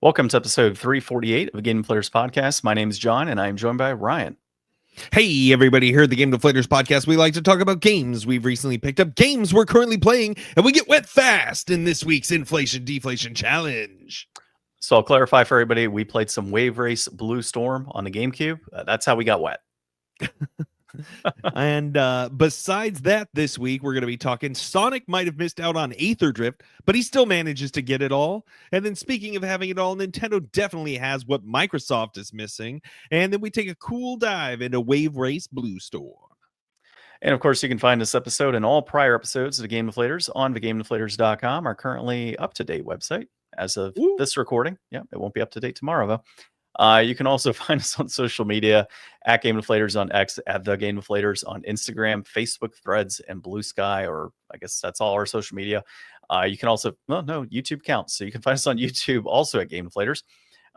Welcome to episode 348 of the Game Deflators Podcast. My name is John, and I am joined by Ryan. Hey, everybody, here at the Game Deflators Podcast, we like to talk about games we've recently picked up, games we're currently playing, and we get wet fast in this week's Inflation Deflation Challenge. So I'll clarify for everybody, we played some Wave Race Blue Storm on the GameCube. That's how we got wet. And besides that, this week, we're going to be talking Sonic might have missed out on Aether Drift, but he still manages to get it all. And then speaking of having it all, Nintendo definitely has what Microsoft is missing. And then we take a cool dive into Wave Race Blue Storm. And of course, you can find this episode and all prior episodes of the Game Deflators on thegamedeflators.com, our currently up-to-date website as of this recording. Yeah, it won't be up to date tomorrow, though. You can also find us on social media at Game Deflators on X, at The Game Deflators on Instagram, Facebook, Threads, and Blue Sky, or I guess that's all our social media. You can also, YouTube counts. So you can find us on YouTube also at Game Deflators.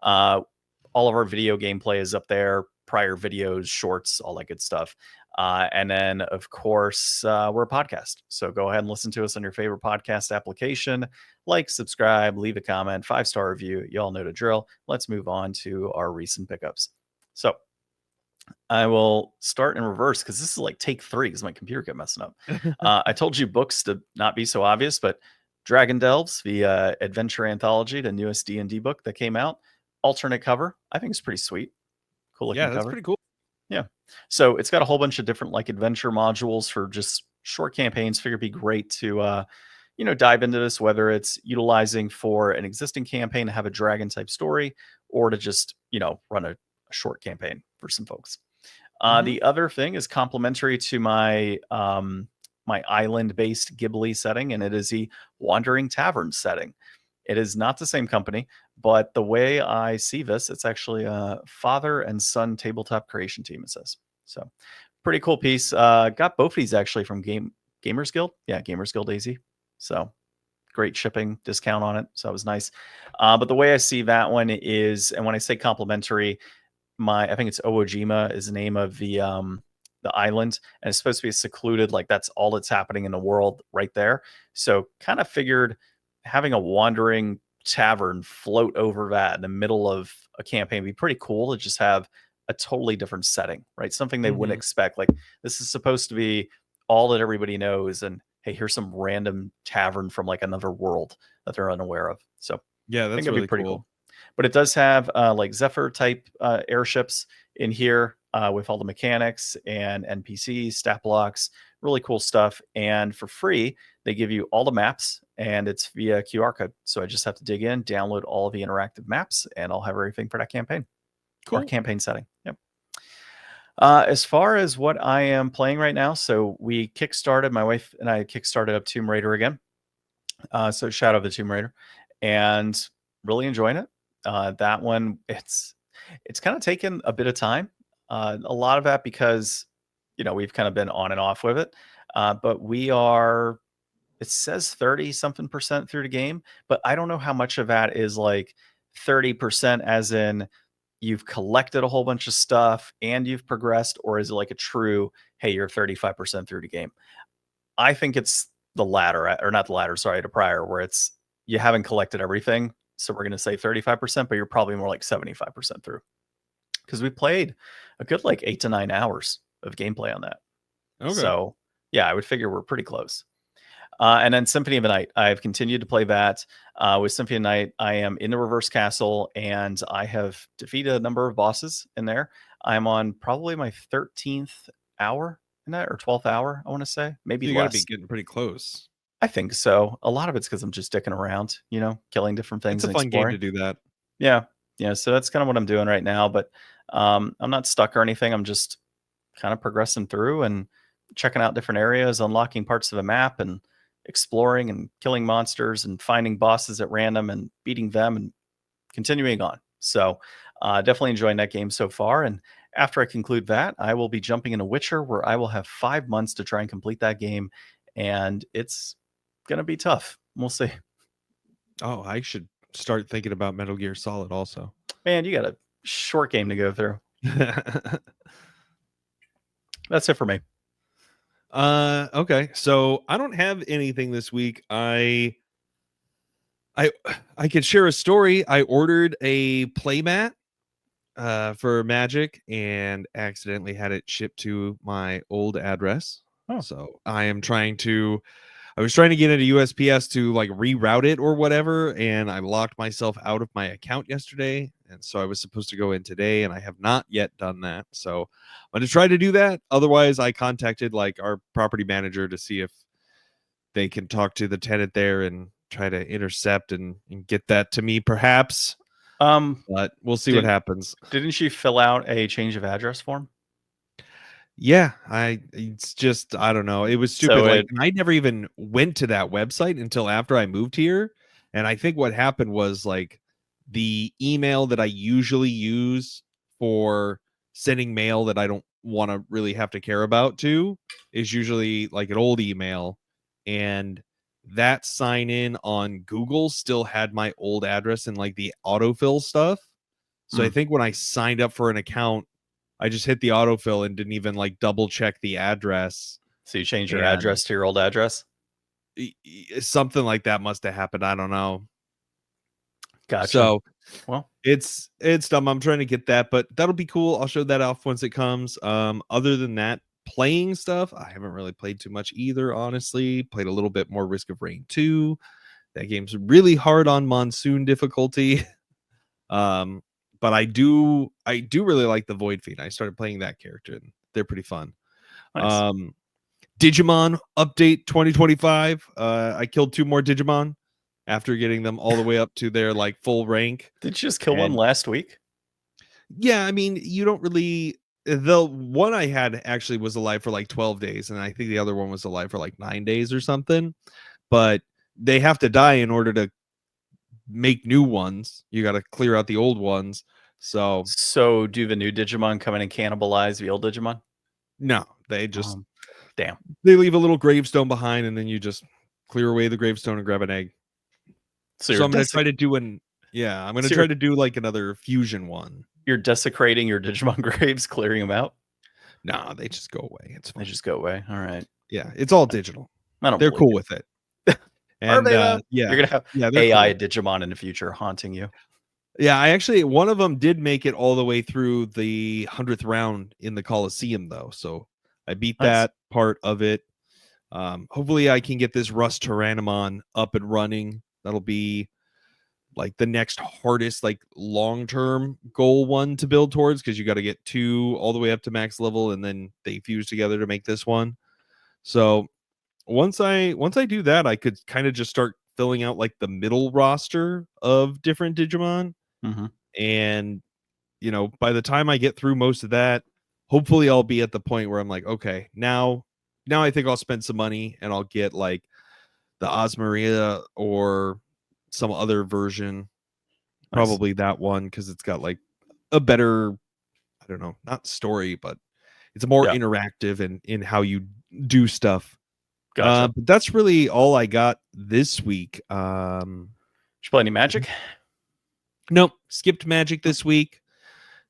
All of our video gameplay is up there, prior videos, shorts, all that good stuff. And then, of course, we're a podcast. So go ahead and listen to us on your favorite podcast application. Like, subscribe, leave a comment, 5-star review. You all know the drill. Let's move on to our recent pickups. So I will start in reverse because this is like take 3 because my computer kept messing up. I told you books to not be so obvious, but Dragon Delves, the adventure anthology, the newest D&D book that came out. Alternate cover. I think it's pretty sweet. Cool looking cover. Yeah, that's pretty cool. Yeah. So it's got a whole bunch of different like adventure modules for just short campaigns. Figure it'd be great to, dive into this, whether it's utilizing for an existing campaign to have a dragon type story or to just, run a short campaign for some folks. The other thing is complementary to my my island-based Ghibli setting, and it is the Wandering Tavern setting. It is not the same company, but the way I see this, it's actually a father and son tabletop creation team, it says. So pretty cool piece. Got both of these actually from Gamers Guild. Yeah, Gamers Guild AZ. So great shipping discount on it. So it was nice. But the way I see that one is, and when I say complimentary, I think it's Owojima is the name of the island, and it's supposed to be secluded, like that's all that's happening in the world right there. So kind of figured having a wandering tavern float over that in the middle of a campaign would be pretty cool to just have a totally different setting, right? Something they wouldn't expect. Like this is supposed to be all that everybody knows, and hey, here's some random tavern from like another world that they're unaware of. So yeah, that's really pretty cool. But it does have like Zephyr type airships in here with all the mechanics and NPCs, stat blocks, really cool stuff. And for free, they give you all the maps, and it's via QR code. So I just have to dig in, download all the interactive maps, and I'll have everything for that campaign. Cool. Or campaign setting. Yep. As far as what I am playing right now, so we kickstarted, my wife and I kickstarted up Tomb Raider again. So Shadow of the Tomb Raider, and really enjoying it. That one, it's kind of taken a bit of time. A lot of that because, we've kind of been on and off with it. But we are, it says 30-something% through the game, but I don't know how much of that is like 30% as in you've collected a whole bunch of stuff and you've progressed, or is it like a true, hey, you're 35% through the game? I think it's the latter, or not the latter, sorry, the prior, where it's you haven't collected everything. So we're going to say 35%, but you're probably more like 75% through. Because we played a good like 8 to 9 hours of gameplay on that. Okay. So yeah, I would figure we're pretty close. And then Symphony of the Night, I've continued to play that. With Symphony of the Night, I am in the Reverse Castle, and I have defeated a number of bosses in there. I'm on probably my 13th hour in that, or 12th hour, I want to say. Maybe so you got to be getting pretty close. I think so. A lot of it's because I'm just dicking around, killing different things. It's a fun game to do that. Yeah. So that's kind of what I'm doing right now. But I'm not stuck or anything. I'm just kind of progressing through and checking out different areas, unlocking parts of the map, and exploring and killing monsters and finding bosses at random and beating them and continuing on. So definitely enjoying that game so far. And after I conclude that, I will be jumping into Witcher, where I will have 5 months to try and complete that game. And it's going to be tough. We'll see. Oh, I should start thinking about Metal Gear Solid also. Man, you got a short game to go through. That's it for me. Okay, so I don't have anything this week. I I could share a story. I ordered a playmat for Magic and accidentally had it shipped to my old address. Oh. So I was trying to get into USPS to like reroute it or whatever, and I locked myself out of my account yesterday. And so I was supposed to go in today, and I have not yet done that. So I'm going to try to do that. Otherwise, I contacted like our property manager to see if they can talk to the tenant there and try to intercept and get that to me, perhaps. But we'll see what happens. Didn't she fill out a change of address form? Yeah, it's just, I don't know. It was stupid. So Like, I never even went to that website until after I moved here. And I think what happened was like the email that I usually use for sending mail that I don't want to really have to care about to is usually like an old email. And that sign in on Google still had my old address and like the autofill stuff. So I think when I signed up for an account, I just hit the autofill and didn't even like double check the address. So you changed your address to your old address? Something like that must have happened. I don't know. Gotcha. So, well, it's dumb. I'm trying to get that, but that'll be cool. I'll show that off once it comes. Other than that, playing stuff, I haven't really played too much either, honestly. Played a little bit more Risk of Rain 2. That game's really hard on monsoon difficulty. But I do really like the Void Fiend. I started playing that character and they're pretty fun. nice. Digimon update 2025. I killed 2 more Digimon after getting them all the way up to their like full rank. Did you just kill one last week? Yeah, I mean, you don't really. The one I had actually was alive for like 12 days, and I think the other one was alive for like 9 days or something. But they have to die in order to make new ones. You got to clear out the old ones. So do the new Digimon come in and cannibalize the old Digimon? No, they just damn. They leave a little gravestone behind, and then you just clear away the gravestone and grab an egg. So I'm going to try to do I'm going to try to do like another fusion one. You're desecrating your Digimon graves, clearing them out? No, they just go away. It's fine. They just go away. All right. Yeah, it's all digital. They're cool with it. And Are they, yeah, you're gonna have AI cool. Digimon in the future haunting you. Yeah, I actually one of them did make it all the way through the 100th round in the Coliseum though, so I beat that part of it. Hopefully, I can get this Rust Tyrannomon up and running. That'll be like the next hardest, like long-term goal one to build towards because you got to get 2 all the way up to max level, and then they fuse together to make this one. So once I do that, I could kind of just start filling out like the middle roster of different Digimon. And by the time I get through most of that, hopefully I'll be at the point where I'm like, okay, now I think I'll spend some money and I'll get like the Osmaria or some other version. Probably that one because it's got like a better, I don't know, not story, but it's more interactive in how you do stuff. Gotcha. But that's really all I got this week. Did you play any Magic? Nope, skipped Magic this week.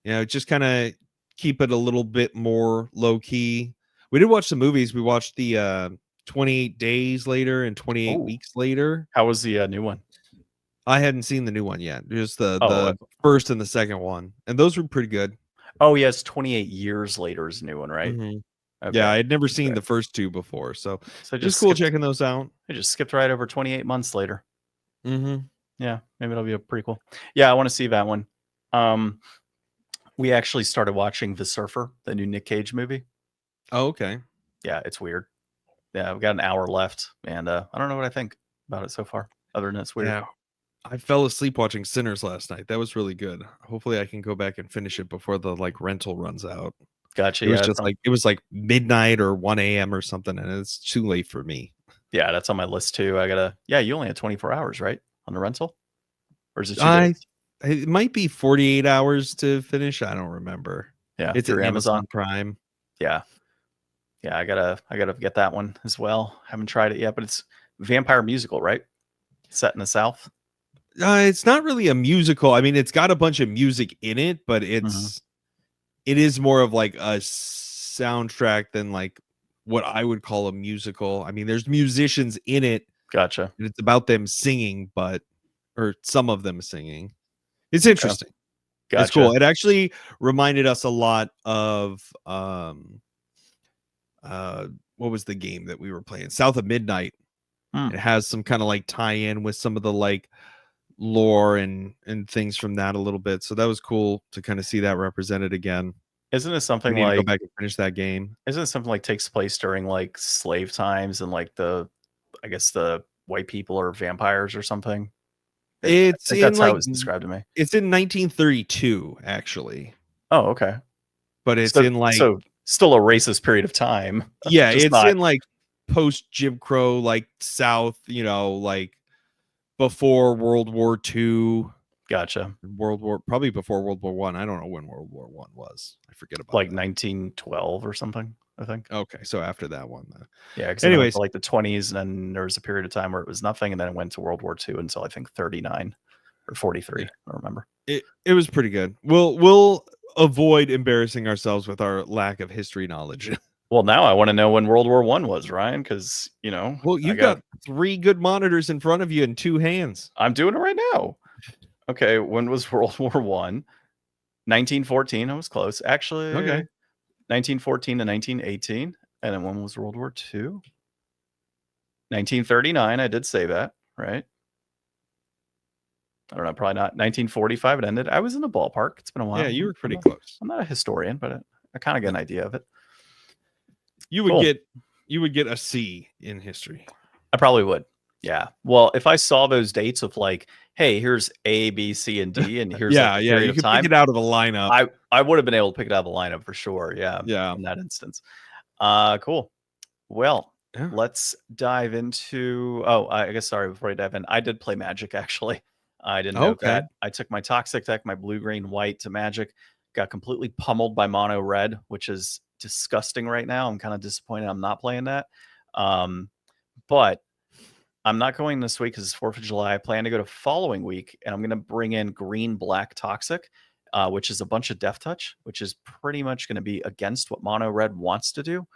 Just kind of keep it a little bit more low key. We did watch some movies. We watched the 28 Days Later and 28 Weeks Later. How was the new one? I hadn't seen the new one yet. Just the first and the second one, and those were pretty good. Oh yes, 28 Years Later is a new one, right? Okay. Yeah, I had never seen the first 2 before, so just cool checking those out. I just skipped right over 28 Months Later. Yeah, maybe it'll be a pretty cool. Yeah, I want to see that one. We actually started watching The Surfer, the new Nick Cage movie. Oh, okay. Yeah, it's weird. Yeah, we've got an hour left, and I don't know what I think about it so far, other than it's weird. Yeah, I fell asleep watching Sinners last night. That was really good. Hopefully, I can go back and finish it before the like rental runs out. Gotcha. It was just like it was like midnight or 1 a.m. or something, and it's too late for me. Yeah, that's on my list too. I gotta. Yeah, you only had 24 hours, right, on the rental, or is it 2 days? It might be 48 hours to finish. I don't remember. Yeah, it's through Amazon Prime. Yeah, I gotta get that one as well. Haven't tried it yet, but it's vampire musical, right? Set in the South. It's not really a musical. I mean, it's got a bunch of music in it, but it is more of like a soundtrack than like what I would call a musical. I mean, there's musicians in it. Gotcha. And it's about them singing, but or some of them singing. It's interesting. Gotcha. It's cool. It actually reminded us a lot of what was the game that we were playing? South of Midnight. Hmm. It has some kind of like tie-in with some of the like lore and things from that a little bit. So that was cool to kind of see that represented again. Isn't it We something need to go like back and finish that game. isn't it something like takes place during like slave times and like I guess the white people or vampires or something? I It's think in that's how it like was described to me. it's in 1932 actually, Oh, okay. but it's So in like so still a racist period of time. yeah, Just it's not in like post Jim Crow, like South, like before World War II, gotcha. probably before World War One. I don't know when World War One was. I forget about Like that. 1912 or something, I think. Okay, so after that one, Yeah, because anyways, like the 20s, and then there was a period of time where it was nothing, and then it went to World War II until I think 39 or 43. Yeah. I don't remember. It was pretty good. We'll avoid embarrassing ourselves with our lack of history knowledge. Well, now I want to know when World War One was, Ryan, because Well, you've got 3 good monitors in front of you and 2 hands. I'm doing it right now. Okay, when was World War One? 1914. I was close, actually. Okay. 1914 to 1918, and then when was World War II? 1939. I did say that, right? I don't know, probably not. 1945 it ended. I was in the ballpark. It's been a while. Yeah, you were pretty close. I'm not a historian, but I kind of get an idea of it. You would get a C in history. I probably would. Yeah. Well, if I saw those dates of like, hey, here's A, B, C, and D, and here's like the period you of could time, pick it out of a lineup. I would have been able to pick it out of the lineup for sure. Yeah. Yeah. In that instance. Cool. Well, let's dive into. Oh, I guess sorry. Before I dive in, I did play Magic actually. I didn't know that. I took my Toxic deck, my blue, green, white to Magic. Got completely pummeled by Mono Red, which is disgusting right now. I'm kind of disappointed I'm not playing that. But I'm not going this week because it's 4th of July. I plan to go to following week, and I'm going to bring in green, black, Toxic, which is a bunch of Death Touch, which is pretty much going to be against what Mono Red wants to do.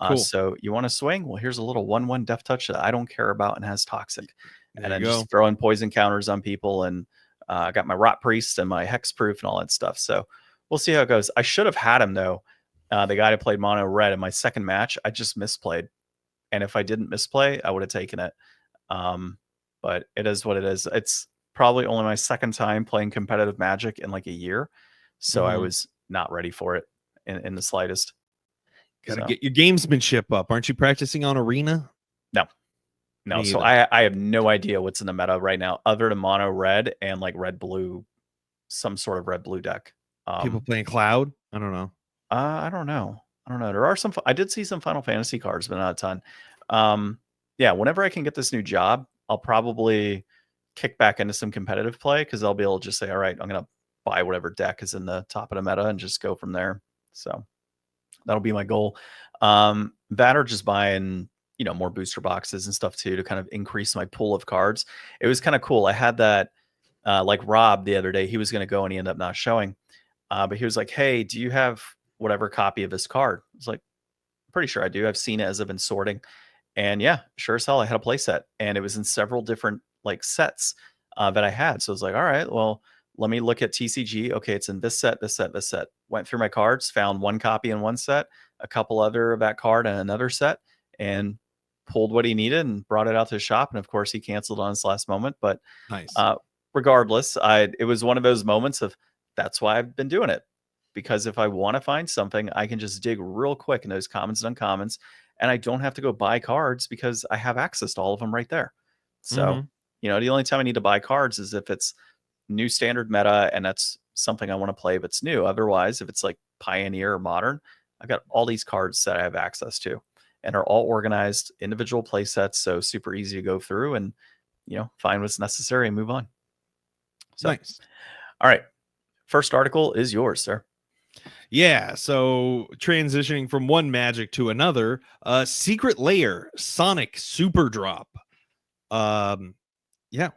Cool. So you want to swing? Well, here's a little 1/1 Death Touch that I don't care about and has Toxic. There and then you go. just throwing poison counters on people. And I got my Rot Priest and my Hexproof and all that stuff. So we'll see how it goes. I should have had him, though. The guy that played Mono Red in my second match, I just misplayed. And if I didn't misplay, I would have taken it. But it is what it is. It's probably only my second time playing competitive Magic in like a year. So I was not ready for it in the slightest. Gotta get your gamesmanship up. Aren't you practicing on Arena? No. So I have no idea what's in the meta right now other than Mono Red and like Red Blue, some sort of Red Blue deck. People playing Cloud? I don't know. I don't know. There are some. I did see some Final Fantasy cards, but not a ton. Yeah, whenever I can get this new job, I'll probably kick back into some competitive play because I'll be able to just say, all right, I'm going to buy whatever deck is in the top of the meta and just go from there. So that'll be my goal. That or just buying, more booster boxes and stuff too to kind of increase my pool of cards. It was kind of cool. I had that, like Rob the other day, he was going to go and he ended up not showing. But he was like, hey, do you have whatever copy of this card? I was like, I'm pretty sure I do. I've seen it as I've been sorting. And yeah, sure as hell, I had a play set, and it was in several different like sets that I had. So I was like, all right, well, let me look at TCG. Okay, it's in this set, this set, this set. Went through my cards, found one copy in one set, a couple other of that card in another set, and pulled what he needed and brought it out to the shop. And of course, he canceled on his last moment. But nice. Regardless, it was one of those moments of that's why I've been doing it. Because if I want to find something, I can just dig real quick in those commons and uncommons, and I don't have to go buy cards because I have access to all of them right there. So, the only time I need to buy cards is if it's new standard meta and that's something I want to play if it's new. Otherwise, if it's like Pioneer or Modern, I've got all these cards that I have access to and are all organized individual play sets. So super easy to go through and, find what's necessary and move on. So, nice. All right. First article is yours, sir. Yeah, so transitioning from one Magic to another, Secret Lair Sonic Super Drop.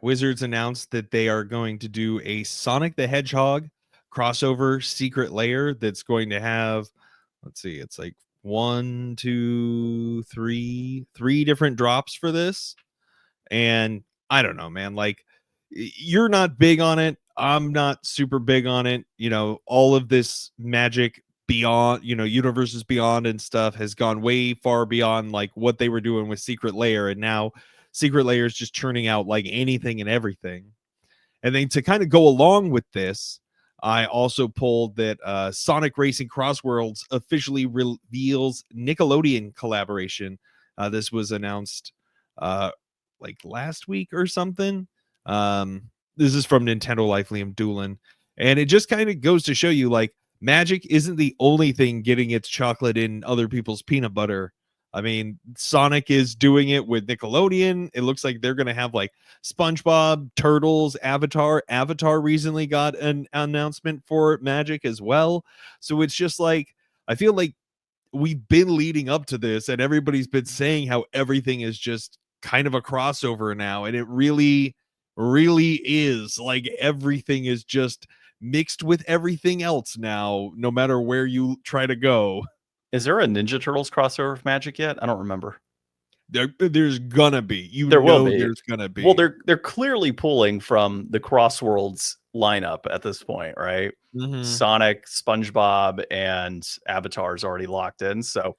Wizards announced that they are going to do a Sonic the Hedgehog crossover Secret Lair that's going to have, let's see, it's like 1, 2, 3 different drops for this. And I don't know, man, like you're not big on it. I'm not super big on it. You know, all of this Magic Beyond, you know, Universes Beyond and stuff has gone way far beyond like what they were doing with Secret Lair, and now Secret Lair is just churning out like anything and everything. And then to kind of go along with this, I also pulled that Sonic Racing CrossWorlds officially reveals Nickelodeon collaboration. This was announced like last week or something. This is from Nintendo Life, Liam Doolin. And it just kind of goes to show you like Magic isn't the only thing getting its chocolate in other people's peanut butter. I mean, Sonic is doing it with Nickelodeon. It looks like they're going to have like SpongeBob, Turtles, Avatar. Avatar recently got an announcement for Magic as well. So it's just like, I feel like we've been leading up to this and everybody's been saying how everything is just kind of a crossover now. And it really, really is like everything is just mixed with everything else now, no matter where you try to go. Is there a Ninja Turtles crossover of Magic yet? I don't remember. There's gonna be. There will be. There's gonna be. Well, they're clearly pulling from the CrossWorlds lineup at this point, right? Sonic, SpongeBob, and Avatar is already locked in. So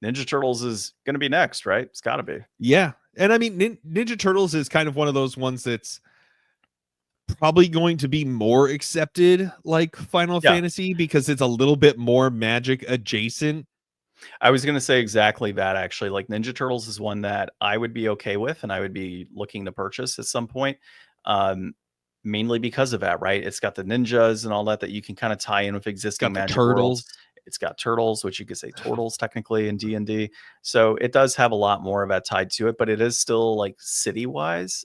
Ninja Turtles is going to be next, right? It's got to be. Yeah. And I mean, Ninja Turtles is kind of one of those ones that's probably going to be more accepted like Final Fantasy because it's a little bit more Magic adjacent. I was going to say exactly that, actually. Like Ninja Turtles is one that I would be okay with and I would be looking to purchase at some point. Mainly because of that, right? It's got the ninjas and all that you can kind of tie in with existing Magic turtles. Worlds. It's got turtles, which you could say turtles technically in D&D. So it does have a lot more of that tied to it, but it is still like city-wise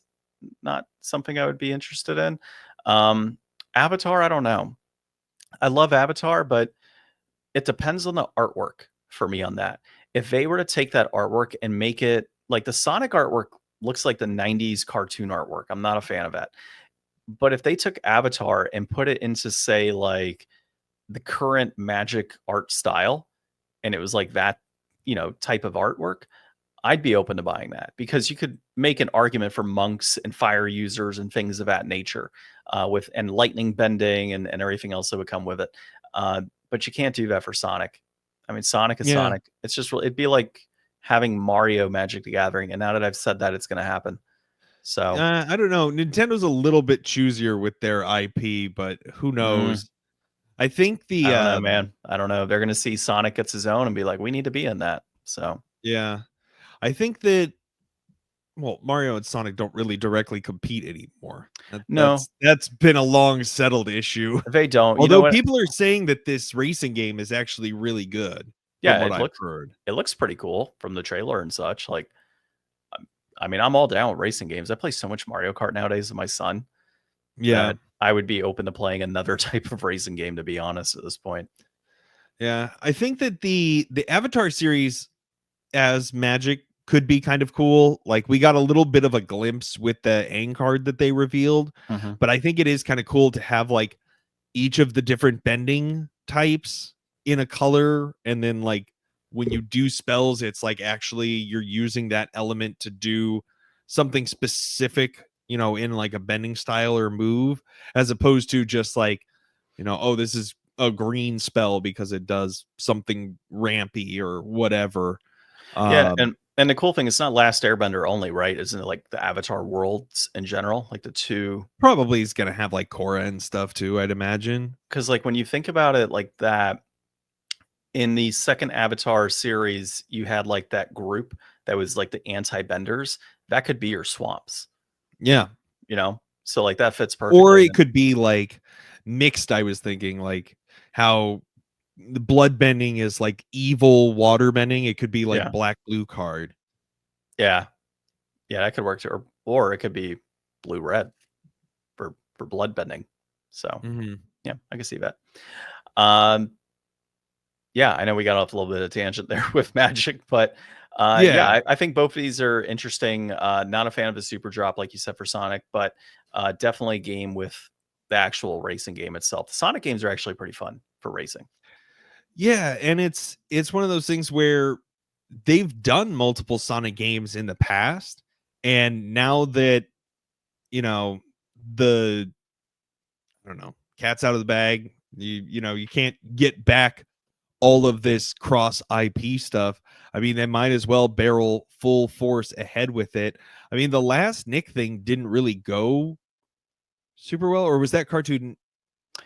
not something I would be interested in. Avatar, I don't know. I love Avatar, but it depends on the artwork for me on that. If they were to take that artwork and make it like the Sonic artwork looks like the 90s cartoon artwork. I'm not a fan of that. But if they took Avatar and put it into, say, like the current Magic art style, and it was like that, type of artwork, I'd be open to buying that because you could make an argument for monks and fire users and things of that nature, and lightning bending and everything else that would come with it. But you can't do that for Sonic. I mean, Sonic is Sonic. It's just it'd be like having Mario Magic the Gathering. And now that I've said that, it's going to happen. So I don't know. Nintendo's a little bit choosier with their IP, but who knows? I think I don't know, man. I don't know. They're going to see Sonic gets his own and be like, we need to be in that. So yeah, I think that. Well, Mario and Sonic don't really directly compete anymore. That's been a long settled issue. They don't. Although people are saying that this racing game is actually really good. Yeah, I've heard. It looks pretty cool from the trailer and such. Like, I mean, I'm all down with racing games. I play so much Mario Kart nowadays with my son. Yeah, I would be open to playing another type of racing game, to be honest, at this point. Yeah, I think that the Avatar series as Magic could be kind of cool. Like we got a little bit of a glimpse with the Aang card that they revealed, but I think it is kind of cool to have like each of the different bending types in a color, and then like when you do spells, it's like actually you're using that element to do something specific, in like a bending style or move, as opposed to just like, oh, this is a green spell because it does something rampy or whatever. Yeah, and the cool thing, it's not Last Airbender only, right? Isn't it like the Avatar worlds in general? Like the two probably is gonna have like Korra and stuff too, I'd imagine. Because like when you think about it like that, in the second Avatar series, you had like that group that was like the anti-benders. That could be your swamps. Yeah. So like that fits perfectly. Or it could be like mixed, I was thinking, like how the blood bending is like evil water bending. It could be like black blue card. Yeah, that could work too. Or it could be blue red for blood bending. So yeah, I can see that. Yeah, I know we got off a little bit of tangent there with Magic, but I think both of these are interesting. Not a fan of the super drop like you said for Sonic, but definitely a game with the actual racing game itself. The Sonic games are actually pretty fun for racing. Yeah, and it's one of those things where they've done multiple Sonic games in the past, and now that the, I don't know, cat's out of the bag. You can't get back all of this cross IP stuff. I mean, they might as well barrel full force ahead with it. I mean, the last Nick thing didn't really go super well, or was that Cartoon?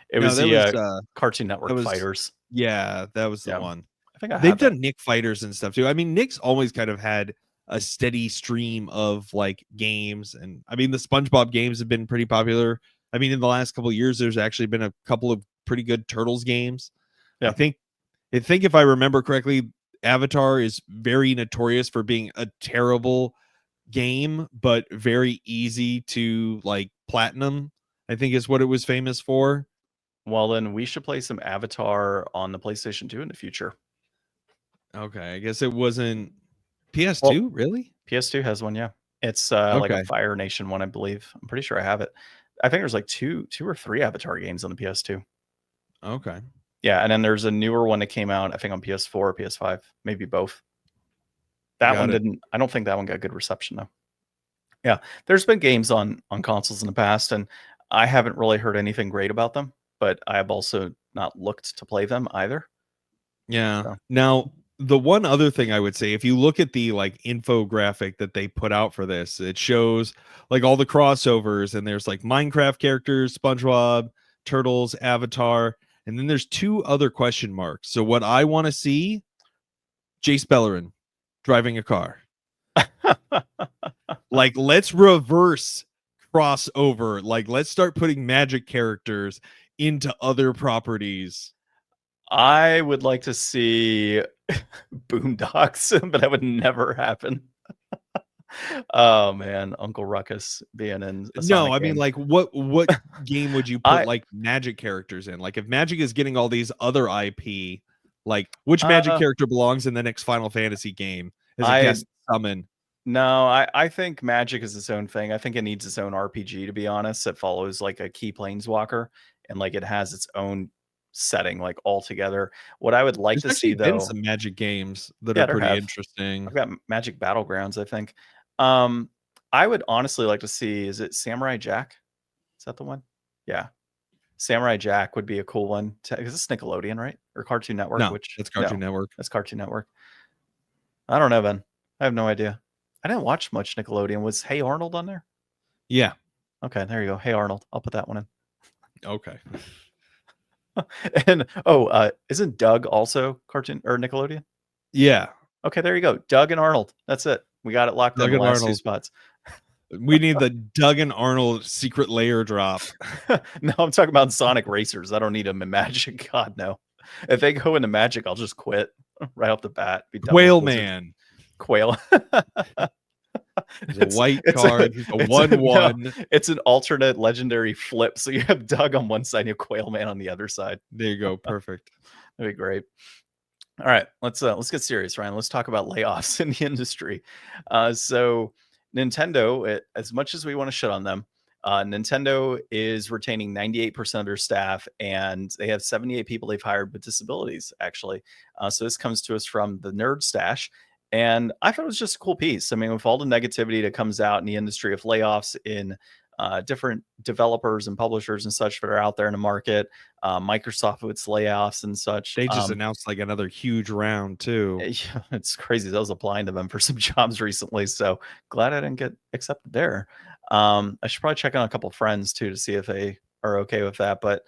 It No, was that the was Cartoon that Network was Fighters. yeah, that was the Yeah, one. I think I They've have that. done Nick Fighters and stuff too. I mean, Nick's always kind of had a steady stream of like games, and I mean, the SpongeBob games have been pretty popular. I mean, in the last couple of years, there's actually been a couple of pretty good Turtles games. Yeah. I think if I remember correctly, Avatar is very notorious for being a terrible game, but very easy to like platinum, I think is what it was famous for. Well, then we should play some Avatar on the PlayStation 2 in the future. Okay, I guess it wasn't PS2, Well, really? PS2 has one, yeah. It's like a Okay. Fire Nation one, I believe. I'm pretty sure I have it. I think there's like two or three Avatar games on the PS2. Okay. Yeah, and then there's a newer one that came out, I think on PS4 or PS5, maybe both. That one Got it. didn't. I don't think that one got good reception though. Yeah, there's been games on consoles in the past, and I haven't really heard anything great about them. But I have also not looked to play them either. Yeah. So. Now, the one other thing I would say, if you look at the like infographic that they put out for this, it shows like all the crossovers, and there's like Minecraft characters, SpongeBob, Turtles, Avatar, and then there's two other question marks. So what I want to see, Jace Bellerin driving a car. Like, let's reverse crossover. Like, let's start putting magic characters into other properties. I would like to see Boondocks, but that would never happen. Oh man, Uncle Ruckus being in a Sonic No, I mean, game. like, what game would you put like magic characters in? Like, if Magic is getting all these other IP, like, which magic character belongs in the next Final Fantasy game as a guest summon? No, I think Magic is its own thing. I think it needs its own RPG, to be honest. It follows like a key planeswalker, and like it has its own setting, like altogether. What I would like There's to see, actually been though, some Magic games that yeah, are there pretty have. interesting. I've got Magic Battlegrounds, I think. I would honestly like to see, is it Samurai Jack? Is that the one? Yeah. Samurai Jack would be a cool one. Is this Nickelodeon, right? Or Cartoon Network? No, that's Cartoon Network. That's Cartoon Network. I don't know, Ben. I have no idea. I didn't watch much Nickelodeon. Was Hey Arnold on there? Yeah. Okay, there you go. Hey Arnold. I'll put that one in. Okay. And isn't Doug also Cartoon or Nickelodeon? Yeah. Okay, there you go. Doug and Arnold. That's it. We got it locked in the last two spots. We need the Doug and Arnold Secret Lair drop. No, I'm talking about Sonic Racers. I don't need them in Magic. God, no. If they go into Magic, I'll just quit right off the bat. Quail Man. Quail. It's a white card. He's a 1/1. No, it's an alternate legendary flip. So you have Doug on one side, and you have Quail Man on the other side. There you go. Perfect. That'd be great. All right, let's get serious, Ryan. Let's talk about layoffs in the industry. So Nintendo, as much as we want to shit on them, Nintendo is retaining 98% of their staff, and they have 78 people they've hired with disabilities, actually. So this comes to us from the Nerd Stash, and I thought it was just a cool piece. I mean, with all the negativity that comes out in the industry of layoffs in different developers and publishers and such that are out there in the market, Microsoft with its layoffs and such. They just announced like another huge round too. Yeah, it's crazy. I was applying to them for some jobs recently, so glad I didn't get accepted there. I should probably check on a couple friends too to see if they are okay with that. But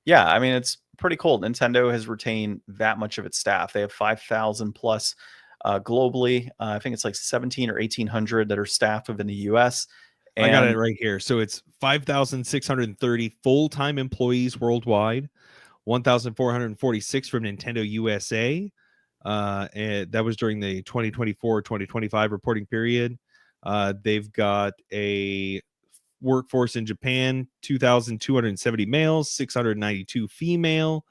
yeah, I mean, it's pretty cool. Nintendo has retained that much of its staff. They have 5,000 plus globally. I think it's like 17 or 1,800 that are staffed within the U.S. I got it right here. So it's 5,630 full-time employees worldwide, 1,446 from Nintendo USA. And that was during the 2024-2025 reporting period. They've got a workforce in Japan, 2,270 males, 692 female,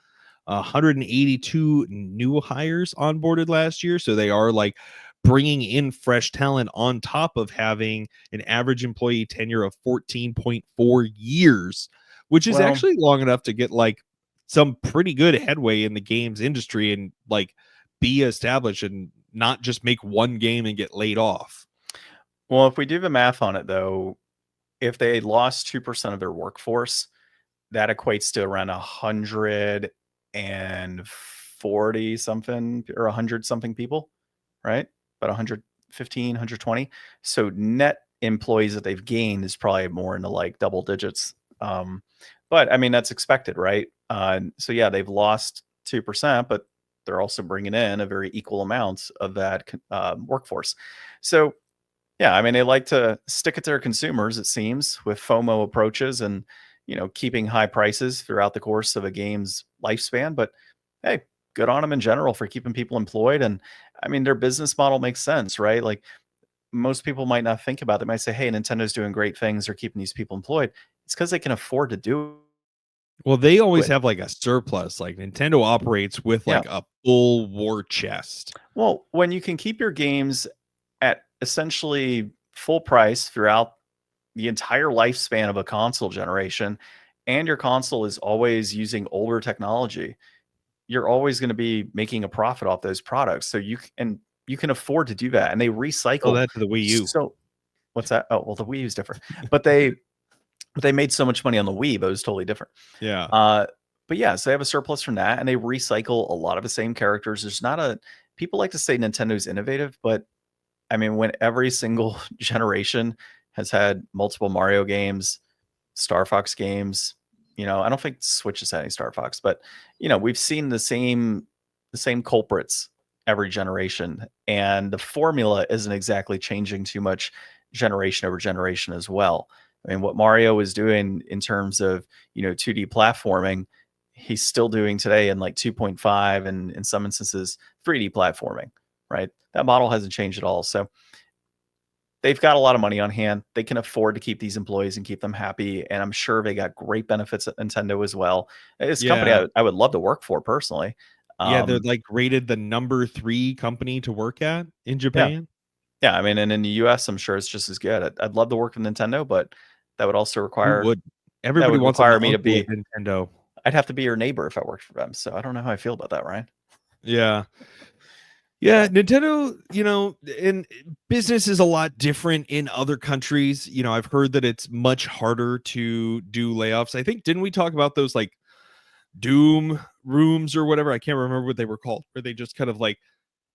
182 new hires onboarded last year. So they are like bringing in fresh talent on top of having an average employee tenure of 14.4 years, which is actually long enough to get like some pretty good headway in the games industry and like be established and not just make one game and get laid off. Well, if we do the math on it, though, if they lost 2% of their workforce, that equates to around 140 something or 100 something people, right? About 115, 120. So net employees that they've gained is probably more into like double digits. But I mean, that's expected, right? So yeah, they've lost 2%, but they're also bringing in a very equal amount of that workforce. So yeah, I mean, they like to stick it to their consumers, it seems, with FOMO approaches and, keeping high prices throughout the course of a game's lifespan. But hey, good on them in general for keeping people employed. And I mean, their business model makes sense, right? Like most people might not think about it. They might say, hey, Nintendo's doing great things. They're keeping these people employed. It's because they can afford to do Well, they always it. have like a surplus. Like Nintendo operates with Yeah. like a full war chest. Well, when you can keep your games at essentially full price throughout the entire lifspan of a console generation, and your console is always using older technology, you're always going to be making a profit off those products. So you can afford to do that. And they Oh, recycle that to the Wii U. so what's that? Oh, well, the Wii U is different. But they made so much money on the Wii, but it was totally different. Yeah. But yeah, so they have a surplus from that and they recycle a lot of the same characters. There's not a people like to say Nintendo's innovative, but I mean, when every single generation has had multiple Mario games, Star Fox games, I don't think Switch has had any Star Fox, but we've seen the same culprits every generation, and the formula isn't exactly changing too much generation over generation as well. I mean, what Mario is doing in terms of 2D platforming, he's still doing today in like 2.5 and in some instances 3D platforming, right? That model hasn't changed at all. So they've got a lot of money on hand. They can afford to keep these employees and keep them happy. And I'm sure they got great benefits at Nintendo as well. It's a company Yeah. I would love to work for personally. Yeah, they're like rated the number 3 company to work at in Yeah. Japan. Yeah. I mean, and in the US, I'm sure it's just as good. I'd love to work with Nintendo, but that would also Who require would? that Everybody would wants an require me to uncle at be Nintendo. I'd have to be your neighbor if I worked for them. So I don't know how I feel about that, Ryan. Yeah. Yeah, Yeah. Nintendo, and business is a lot different in other countries. I've heard that it's much harder to do layoffs. I think didn't we talk about those like Doom rooms or whatever? I can't remember what they were called, where they just kind of like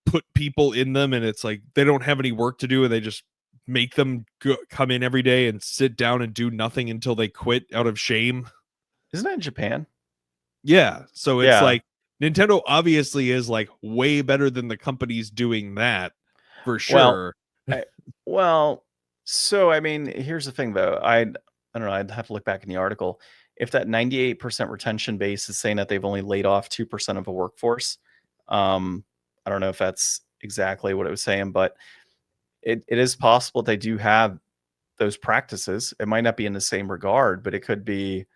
put people in them and it's like they don't have any work to do and they just make them come in every day and sit down and do nothing until they quit out of shame. Isn't that in Japan? Yeah, so it's Yeah. like Nintendo obviously is like way better than the companies doing that for Well, sure. I, well, so I mean, here's the thing though. I don't know. I'd have to look back in the article. If that 98% retention base is saying that they've only laid off 2% of a workforce, um, I don't know if that's exactly what it was saying, but it is possible they do have those practices. It might not be in the same regard, but it could be,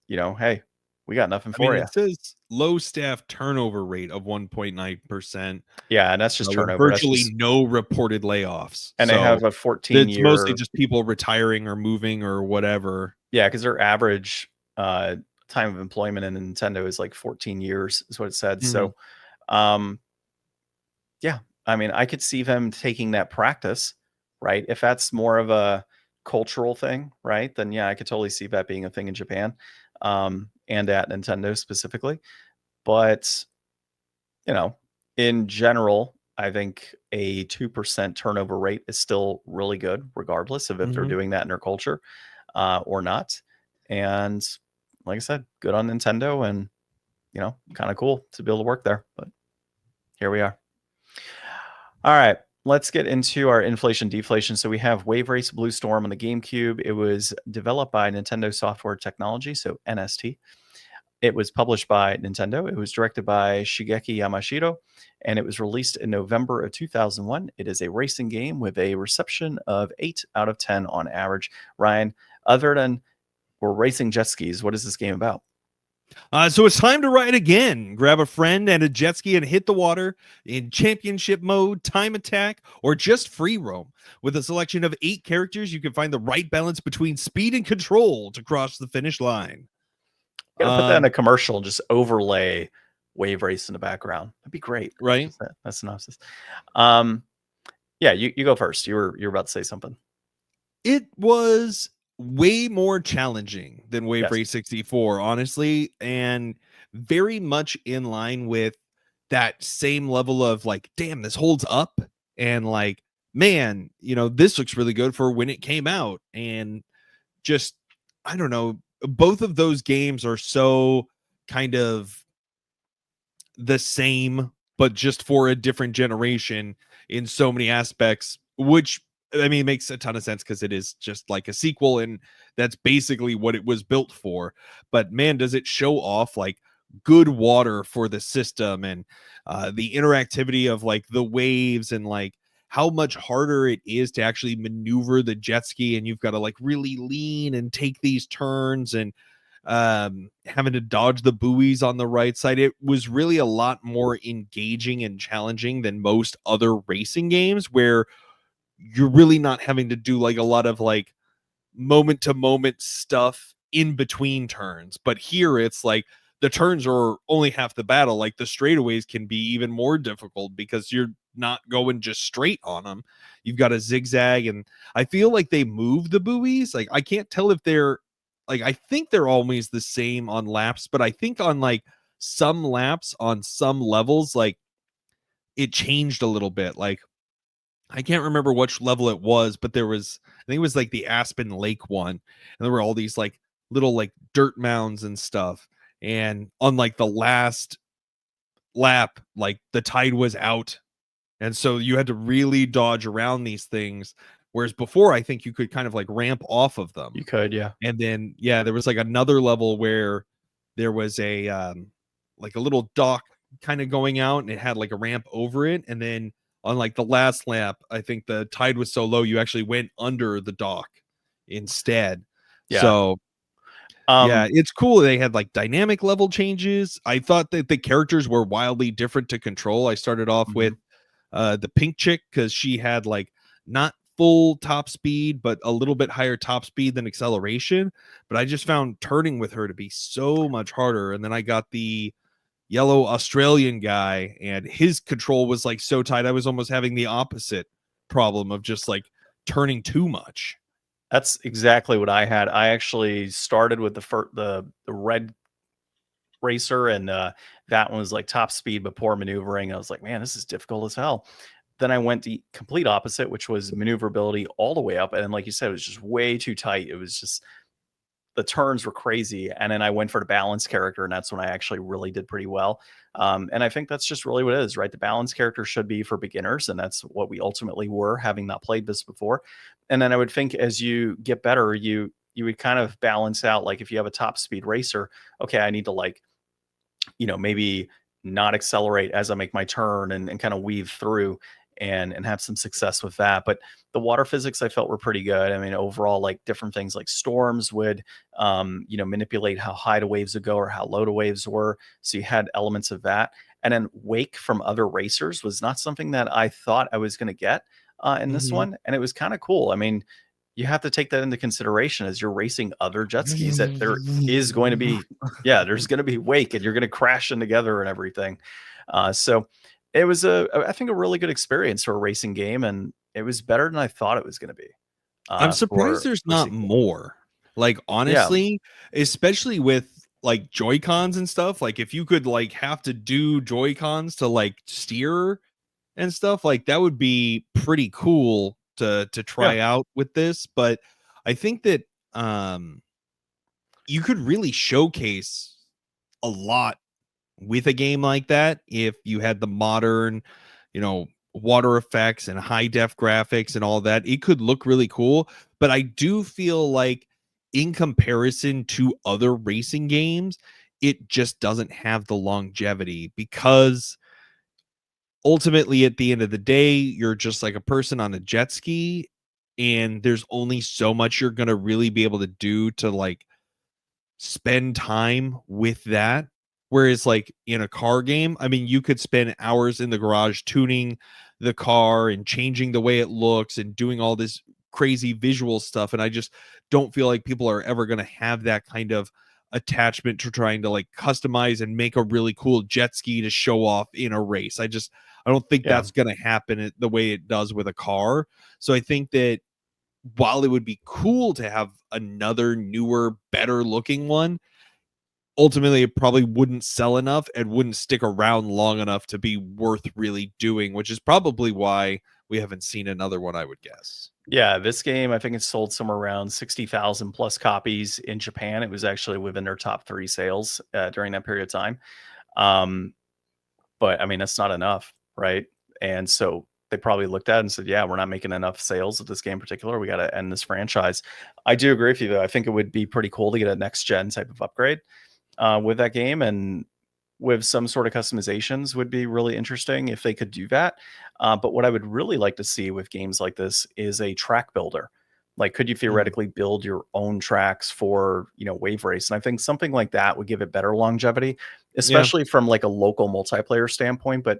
hey, we got nothing I mean, for you. it says low staff turnover rate of 1.9%, Yeah, and that's just with turnover. That's virtually just no reported layoffs. and they So have a 14 it's mostly year. just people retiring or moving or whatever. Yeah, because their average time of employment in Nintendo is like 14 years, is what it said. Mhm. So, um, yeah, I mean, I could see them taking that practice, right? If that's more of a cultural thing, right? Then yeah, I could totally see that being a thing in Japan, and at Nintendo specifically. But you know, in general, I think a 2% turnover rate is still really good, regardless of if they're Mhm. doing that in their culture or not. And like I said, good on Nintendo and, kind of cool to be able to work there. But here we are. All right. Let's get into our inflation deflation. So we have Wave Race Blue Storm on the GameCube. It was developed by Nintendo Software Technology, so NST. It was published by Nintendo. It was directed by Shigeki Yamashita, and it was released in November of 2001. It is a racing game with a reception of 8 out of 10 on average. Ryan, other than we're racing jet skis, what is this game about? So it's time to ride again. Grab a friend and a jet ski and hit the water in championship mode, time attack, or just free roam. With a selection of 8 characters, you can find the right balance between speed and control to cross the finish line. I'm gonna put that in a commercial and just overlay Wave Race in the background. That'd be great. Right? Just that synopsis. Um, yeah, you go first. You were about to say something. It was way more challenging than Wave Yes. Race 64, honestly, and very much in line with that same level of like, damn, this holds up, and like, man, this looks really good for when it came out. And just, I don't know, both of those games are so kind of the same, but just for a different generation in so many aspects, which I mean makes a ton of sense because it is just like a sequel, and that's basically what it was built for. But man, does it show off like good water for the system, and the interactivity of like the waves, and like how much harder it is to actually maneuver the jet ski, and you've got to like really lean and take these turns, and having to dodge the buoys on the right side. It was really a lot more engaging and challenging than most other racing games, where you're really not having to do like a lot of like moment to moment stuff in between turns. But here it's like the turns are only half the battle. Like the straightaways can be even more difficult because you're not going just straight on them. You've got to zigzag, and I feel like they move the buoys. Like I can't tell if they're like, I think they're always the same on laps, but I think on like some laps on some levels, like it changed a little bit. Like I can't remember which level it was, but there was, I think it was like the Aspen Lake one, and there were all these like little like dirt mounds and stuff. And on like the last lap, like the tide was out, and so you had to really dodge around these things. Whereas before, I think you could kind of like ramp off of them. You could, yeah. And then yeah, there was like another level where there was a like a little dock kind of going out, and it had like a ramp over it. And then on like the last lap, I think the tide was so low you actually went under the dock instead. Yeah. So yeah, it's cool. They had like dynamic level changes. I thought that the characters were wildly different to control. I started off with the pink chick because she had like not full top speed, but a little bit higher top speed than acceleration. But I just found turning with her to be so much harder. And then I got the yellow Australian guy, and his control was like so tight. I was almost having the opposite problem of just like turning too much. That's exactly what I had. I actually started with the red racer, and that one was like top speed but poor maneuvering. I was like, man, this is difficult as hell. Then I went the complete opposite, which was maneuverability all the way up, and like you said, it was just way too tight. It was just the turns were crazy. And then I went for the balance character, and that's when I actually really did pretty well. And I think that's just really what it is, right? The balance character should be for beginners, and that's what we ultimately were, having not played this before. And then I would think as you get better, you would kind of balance out, like if you have a top speed racer, okay, I need to like, maybe not accelerate as I make my turn, and kind of weave through and have some success with that. But the water physics I felt were pretty good. I mean, overall, like different things like storms would, manipulate how high the waves would go or how low the waves were. So you had elements of that. And then wake from other racers was not something that I thought I was going to get in this one. And it was kind of cool. I mean, you have to take that into consideration as you're racing other jet skis, that there is going to be, yeah, there's going to be wake, and you're going to crash in together and everything. So it was I think a really good experience for a racing game, and it was better than I thought it was going to be. I'm surprised there's not more. Like Yeah. honestly, especially with like Joy-Cons and stuff. Like if you could like have to do Joy-Cons to like steer and stuff, like that would be pretty cool to Yeah. try out with this. But I think that you could really showcase a lot with a game like that if you had the modern, water effects and high def graphics and all that. It could look really cool. But I do feel like in comparison to other racing games, it just doesn't have the longevity, because ultimately at the end of the day, you're just like a person on a jet ski, and there's only so much you're going to really be able to do to like spend time with that. Whereas like in a car game, I mean, you could spend hours in the garage tuning the car and changing the way it looks and doing all this crazy visual stuff. And I just don't feel like people are ever going to have that kind of attachment to trying to like customize and make a really cool jet ski to show off in a race. I don't think Yeah. that's going to happen the way it does with a car. So I think that while it would be cool to have another newer, better looking one, ultimately it probably wouldn't sell enough and wouldn't stick around long enough to be worth really doing, which is probably why we haven't seen another one, I would guess. Yeah, this game, I think it sold somewhere around 60,000 plus copies in Japan. It was actually within their top 3 sales during that period of time. Um, but I mean, that's not enough, right? And so they probably looked at it and said, yeah, we're not making enough sales of this game in particular. We got to end this franchise. I do agree with you, though. I think it would be pretty cool to get a next gen type of upgrade with that game. And with some sort of customizations would be really interesting if they could do that. But what I would really like to see with games like this is a track builder. Like, could you theoretically build your own tracks for, Wave Race? And I think something like that would give it better longevity, Yeah. especially from like a local multiplayer standpoint. But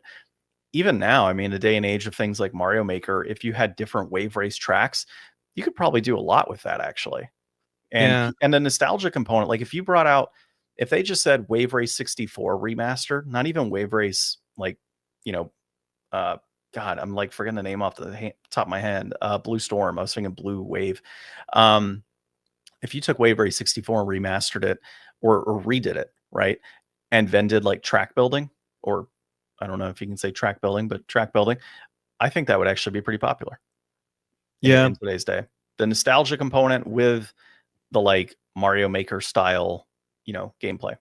even now, I mean, the day and age of things like Mario Maker, if you had different Wave Race tracks, you could probably do a lot with that actually. And Yeah. and the nostalgia component, like if they just said Wave Race 64 remaster, not even Wave Race, like, you know, uh, God, I'm like forgetting the name off the top of my head. Blue Storm. I was thinking Blue Wave. Um, if you took Wave Race 64 and remastered it or redid it, right, and then did like track building, or I don't know if you can say track building, but track building, I think that would actually be pretty popular Yeah. in today's day. The nostalgia component with the like Mario Maker style, gameplay.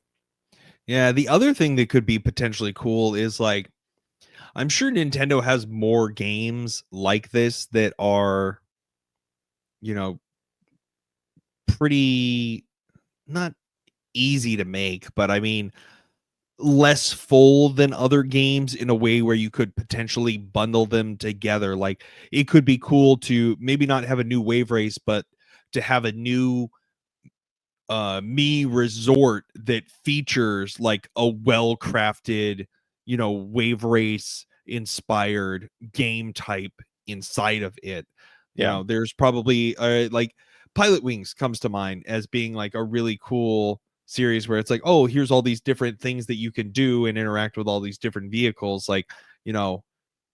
Yeah. The other thing that could be potentially cool is like, I'm sure Nintendo has more games like this that are, you know, pretty not easy to make, but I mean, less full than other games in a way where you could potentially bundle them together. Like, it could be cool to maybe not have a new Wave Race, but to have a new me resort that features like a well-crafted, Wave Race inspired game type inside of it. Yeah. There's probably like Pilot Wings comes to mind as being like a really cool series where it's like, oh, here's all these different things that you can do and interact with all these different vehicles, like,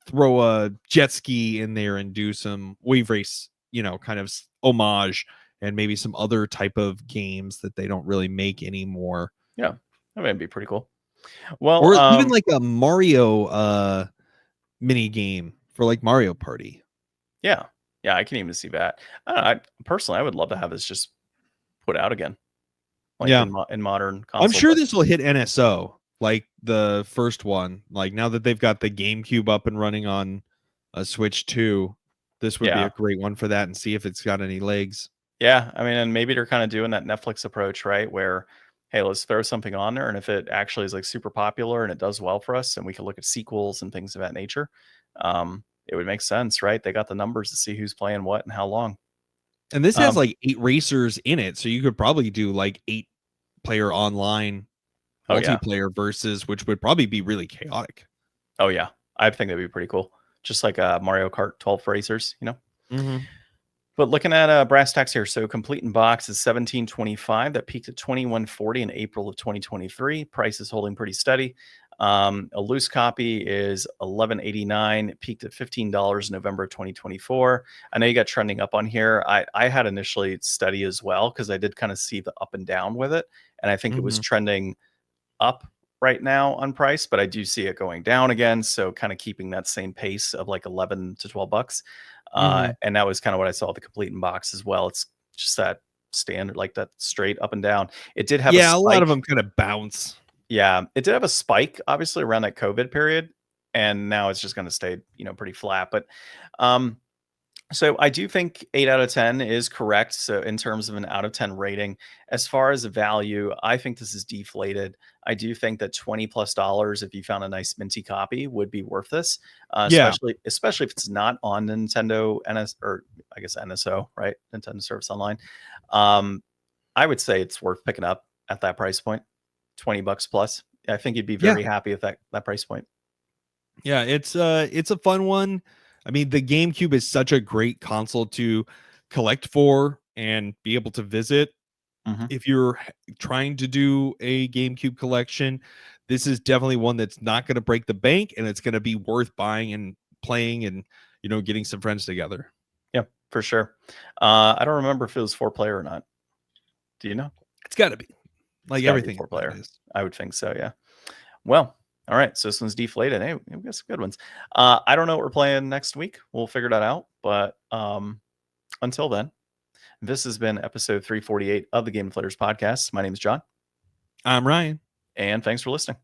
throw a jet ski in there and do some Wave Race, kind of homage, and maybe some other type of games that they don't really make anymore. Yeah. That would be pretty cool. Well, Or even like a Mario mini game for like Mario Party. yeah. Yeah, I can even see that. Personally, I would love to have this just put out again, like Yeah. in modern I'm console sure play. this will hit NSO like the first one. Like, now that they've got the GameCube up and running on a Switch 2, this would be Yeah. a great one for that, and see if it's got any legs. Yeah. I mean, and maybe they're kind of doing that Netflix approach, right? Where, hey, let's throw something on there. And if it actually is like super popular and it does well for us, and we can look at sequels and things of that nature, it would make sense, right? They got the numbers to see who's playing what and how long. And this has Um, like 8 racers in it, so you could probably do like 8 player online oh yeah. multiplayer versus, which would probably be really chaotic. Oh yeah. I think that'd be pretty cool. Just like Mario Kart 12 racers. Mm-hmm. But looking at brass tacks here, so complete in box is 1725. That peaked at 2140 in April of 2023. Price is holding pretty steady. A loose copy is 1189. It peaked at $15 in November of 2024. I know you got trending up on here. I had initially steady as well because I did kind of see the up and down with it, and I think it was Mm-hmm. trending up right now on price, but I do see it going down again. So kind of keeping that same pace of like 11 to $12. Mm-hmm. And that was kind of what I saw with the complete in box as well. It's just that standard, like that straight up and down. It did have a Yeah, a lot of spike. them kind of bounce. Yeah, it did have a spike, obviously, around that COVID period. And now it's just going to stay, pretty flat. But um, so I do think 8 out of 10 is correct. So in terms of an out of 10 rating, as far as value, I think this is deflated. I do think that $20+ if you found a nice minty copy would be worth this, Yeah. especially if it's not on Nintendo NS, or I guess NSO, right? Nintendo Service Online. Um, I would say it's worth picking up at that price point, $20 plus. I think you'd be Yeah. very happy with that price point. Yeah, it's a fun one. I mean, the GameCube is such a great console to collect for and be able to visit. Mhm. If you're trying to do a GameCube collection, this is definitely one that's not going to break the bank, and it's going to be worth buying and playing and, getting some friends together. Yeah, for sure. I don't remember if it was 4-player or not. Do you know? It's got to be. Like It's gotta be everything 4-player. is. I would think so, yeah. Well, all right. So this one's deflated. Hey, we got some good ones. I don't know what we're playing next week. We'll figure that out. But until then, this has been episode 348 of the Game Deflators Podcast. My name is John. I'm Ryan. And thanks for listening.